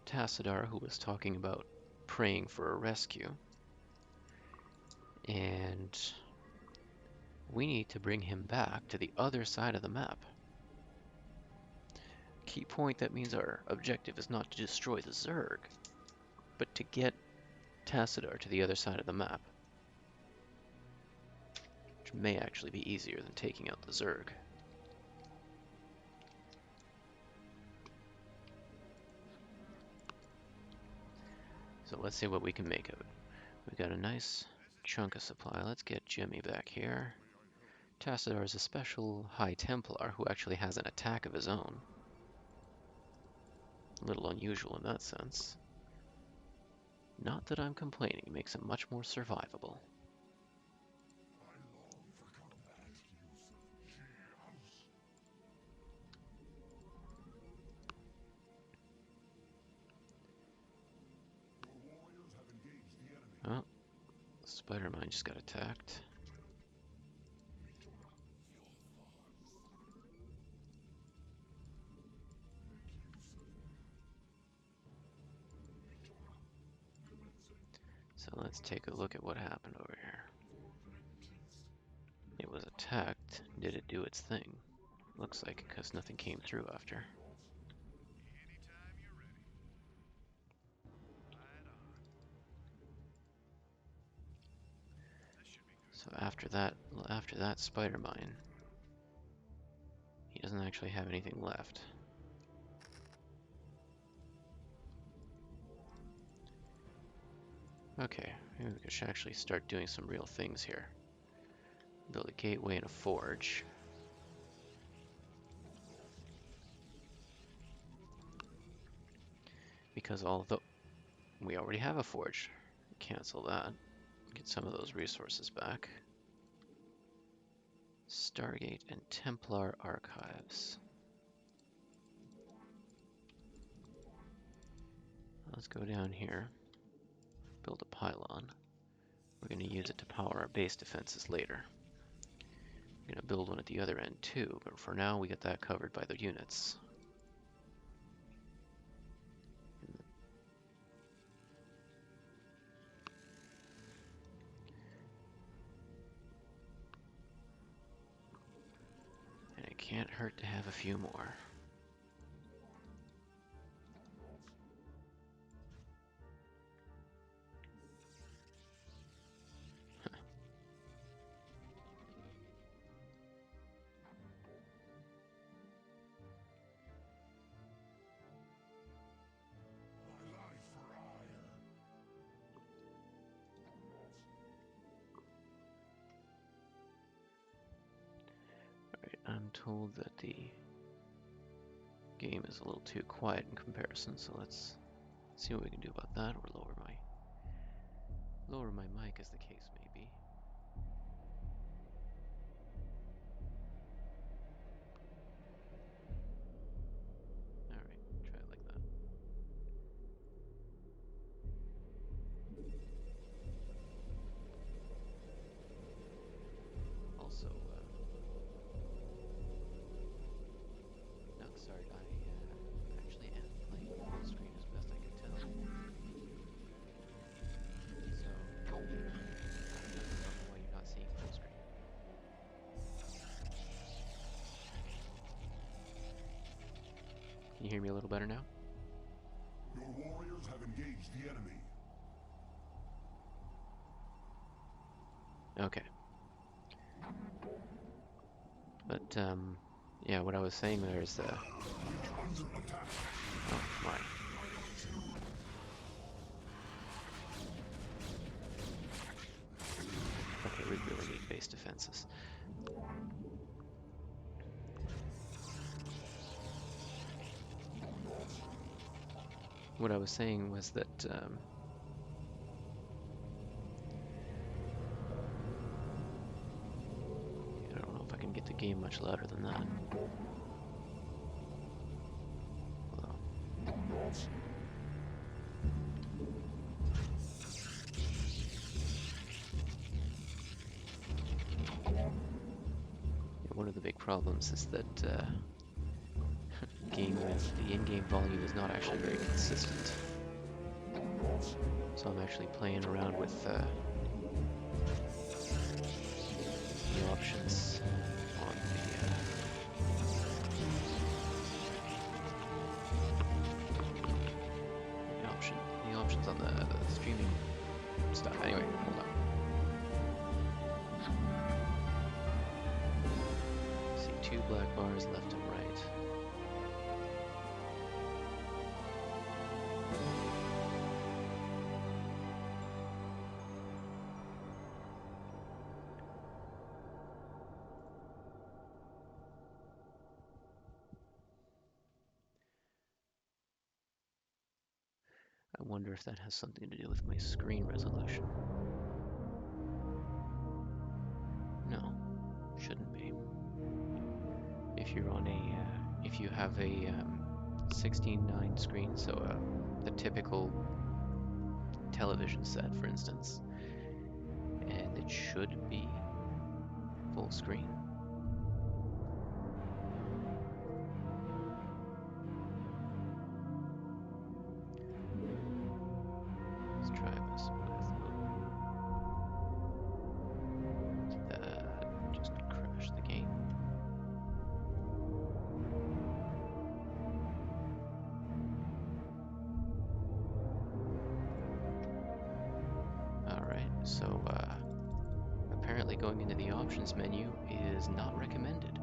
Tassadar, who was talking about praying for a rescue. And we need to bring him back to the other side of the map. Key point, that means our objective is not to destroy the Zerg, but to get Tassadar to the other side of the map. Which may actually be easier than taking out the Zerg. So let's see what we can make of it. We got a nice chunk of supply. Let's get Jimmy back here. Tassadar is a special High Templar who actually has an attack of his own. A little unusual in that sense. Not that I'm complaining, it makes him much more survivable. Oh, Spider-Man just got attacked. So let's take a look at what happened over here. It was attacked. Did it do its thing? Looks like it, because nothing came through after. So after that spider mine, he doesn't actually have anything left. Okay, maybe we should actually start doing some real things here. Build a gateway and a forge. Because although we already have a forge, cancel that. Get some of those resources back. Stargate and Templar archives. Let's go down here. Build a pylon. We're going to use it to power our base defenses later. We're going to build one at the other end too, but for now we get that covered by the units. And it can't hurt to have a few more. I'm told that the game is a little too quiet in comparison, so let's see what we can do about that, or lower my mic as the case may be. Alright, try it like that. Also, no, sorry, I actually am playing full screen as best I can tell. So, I don't know why you're not seeing full screen. Can you hear me a little better now? Your warriors have engaged the enemy. Okay. But, yeah, what I was saying there is oh my. Okay, we really need base defenses. What I was saying was that I don't know if I can get the game much louder than that. Hold on. One of the big problems is that the in-game volume is not actually very consistent. So I'm actually playing around with the options on the options on the streaming stuff. Anyway, hold on. See 2 black bars left and right. I wonder if that has something to do with my screen resolution. No, shouldn't be. If you're on if you have a 16:9 screen, so the typical television set, for instance, and it should be full screen. Let's try this with just crash the game. Alright, so apparently going into the options menu is not recommended.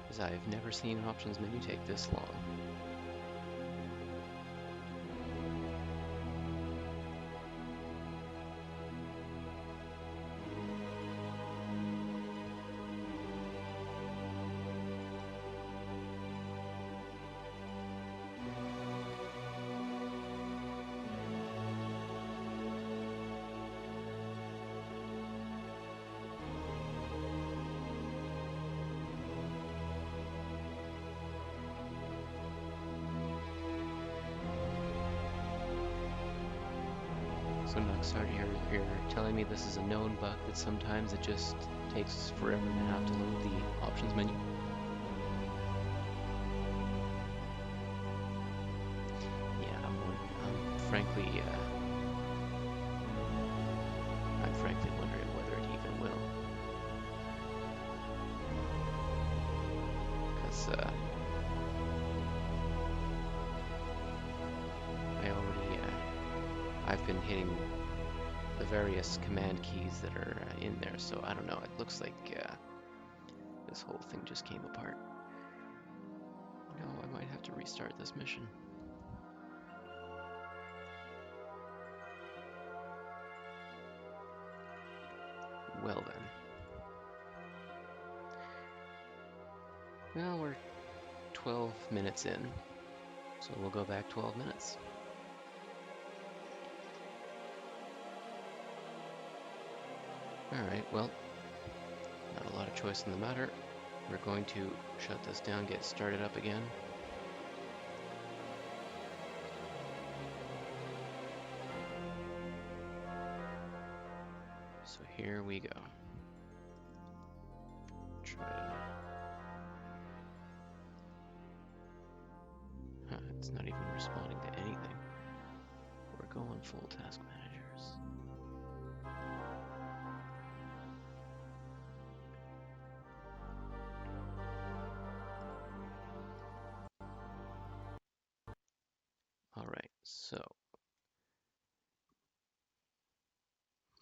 Because I've never seen an options menu take this long. So Nuxart, you're telling me this is a known bug, that sometimes it just takes forever to have to load the options menu? Yeah, I'm frankly wondering whether it even will. Because I've been hitting the various command keys that are in there, so I don't know, it looks like this whole thing just came apart. No, I might have to restart this mission. Well then. Well, we're 12 minutes in, so we'll go back 12 minutes. Alright, well, not a lot of choice in the matter. We're going to shut this down, get started up again. So here we go. Try to... it's not even responding to anything. We're going full task managers. So,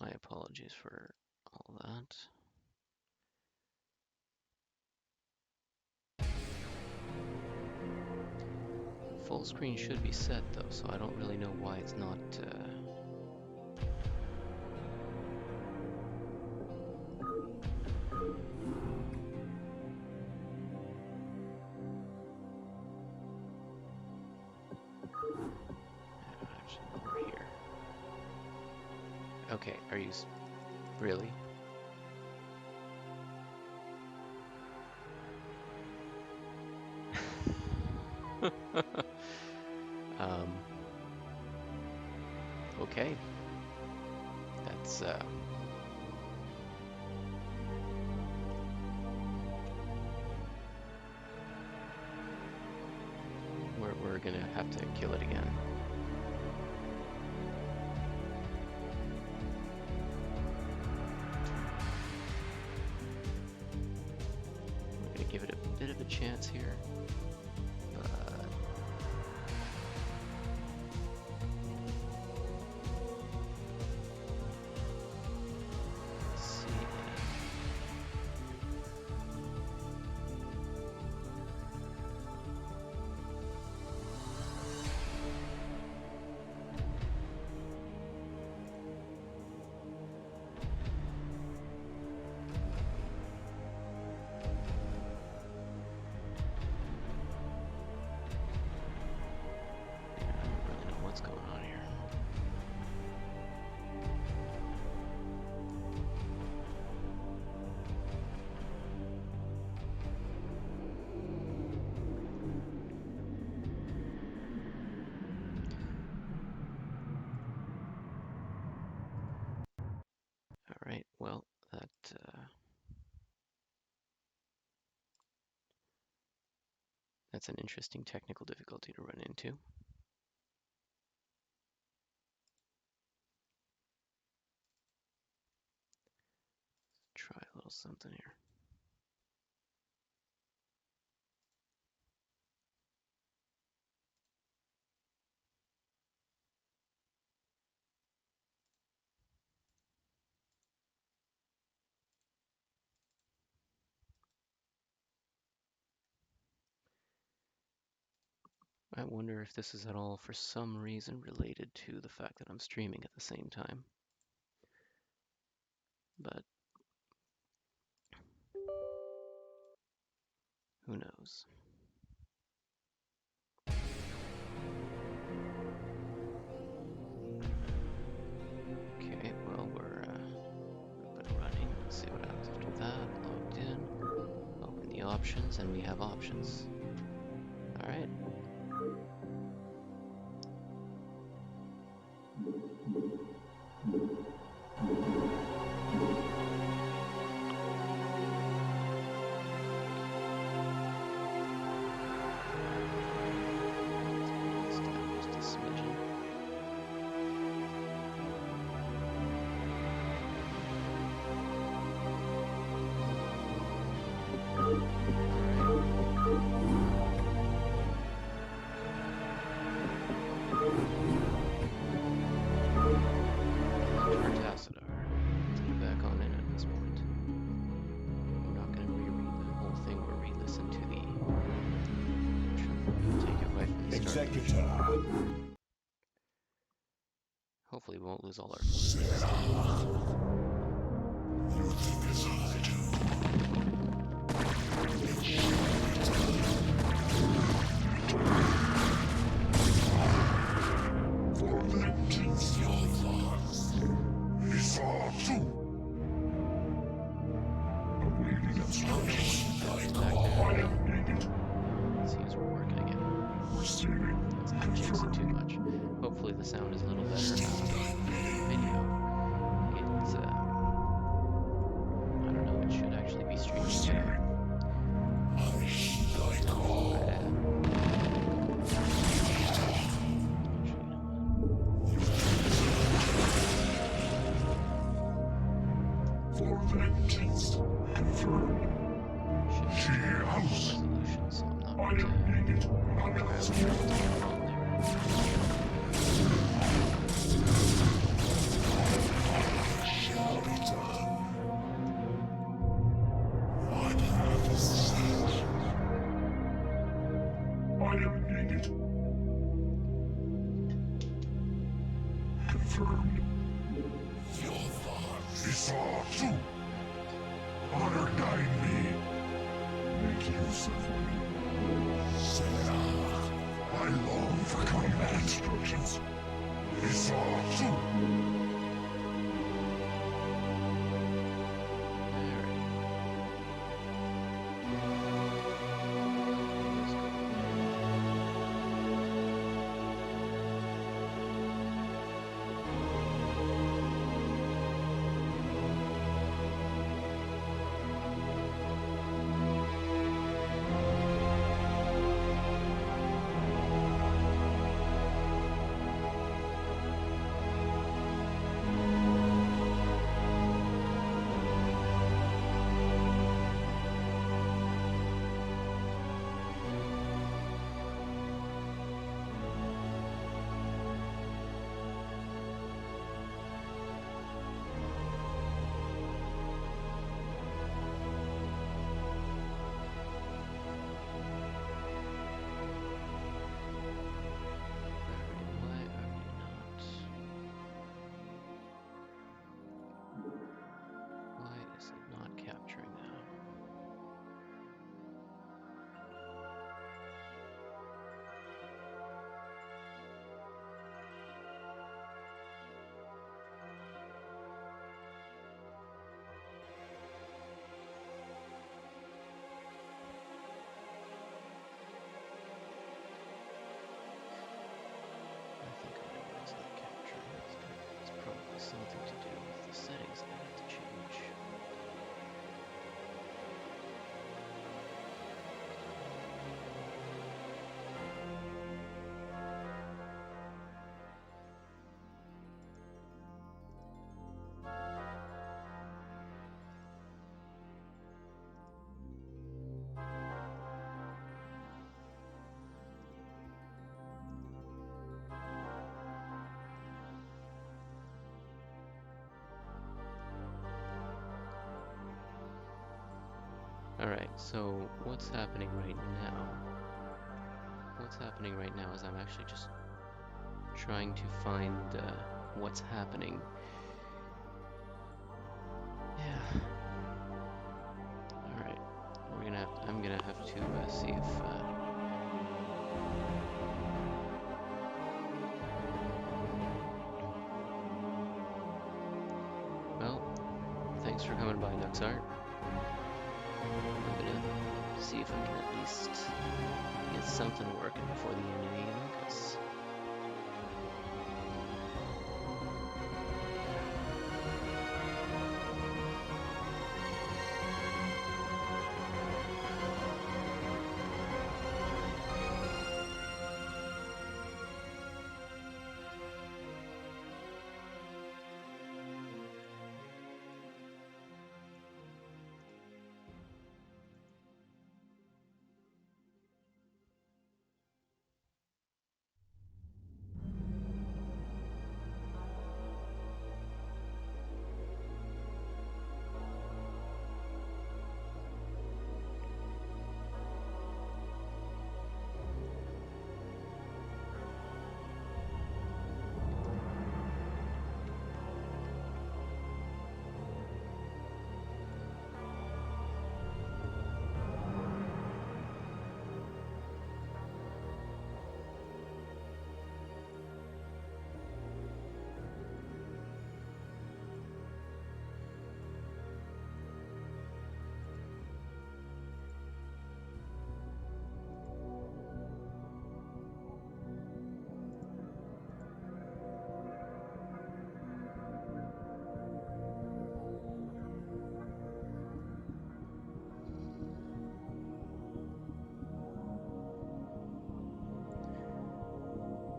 my apologies for all that. Full screen should be set though, so I don't really know why it's not. Actually, over here. Okay, are you really? Okay. That's we're gonna have to kill it again. We're gonna give it a bit of a chance here. Alright, well, that's an interesting technical difficulty to run into. Try a little something here. I wonder if this is at all, for some reason, related to the fact that I'm streaming at the same time. But who knows? Okay, well, we're up and running. Let's see what happens after that. Logged in. Open the options, and we have options. Alright. Just a smidgen. Back on in at this point. We're not going to reread the whole thing or re-listen to the we'll take it right from the start. Executor. Hopefully we won't lose all our focus. You think as I do. For vengeance, your thoughts. It's all true. Obedience Seems we're working again. Receiving. Let's not jinx it too much. Hopefully the sound is a little better video. It's I don't know, it should actually be streaming better. For vengeance confirmed. Resolution, so I'm not I going to am needed. on there. I am needed. Confirmed. Your thoughts. Esau too. Honor guide me. Make use of me. Sarah. I long for combat instructions. Esau too. Something to do with the settings that I have to change. Alright, so what's happening right now? What's happening right now is I'm actually just trying to find what's happening. Yeah. Alright, I'm gonna have to see if well, thanks for coming by, Nuxart. I'm gonna see if I can at least get something working before the end of the evening, because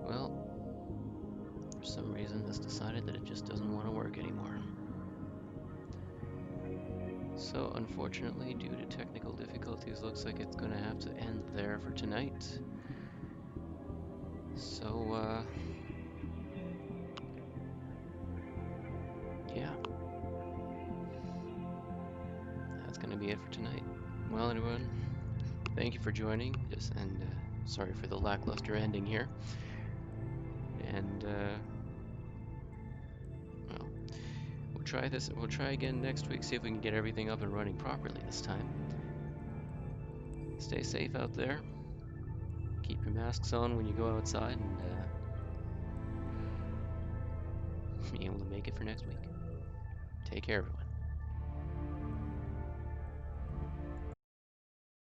well, for some reason it's decided that it just doesn't want to work anymore. So unfortunately, due to technical difficulties, looks like it's gonna have to end there for tonight. So, yeah. That's gonna be it for tonight. Well, everyone, thank you for joining, and sorry for the lackluster ending here. And well, we'll try this. We'll try again next week. See if we can get everything up and running properly this time. Stay safe out there. Keep your masks on when you go outside, and be able to make it for next week. Take care, everyone.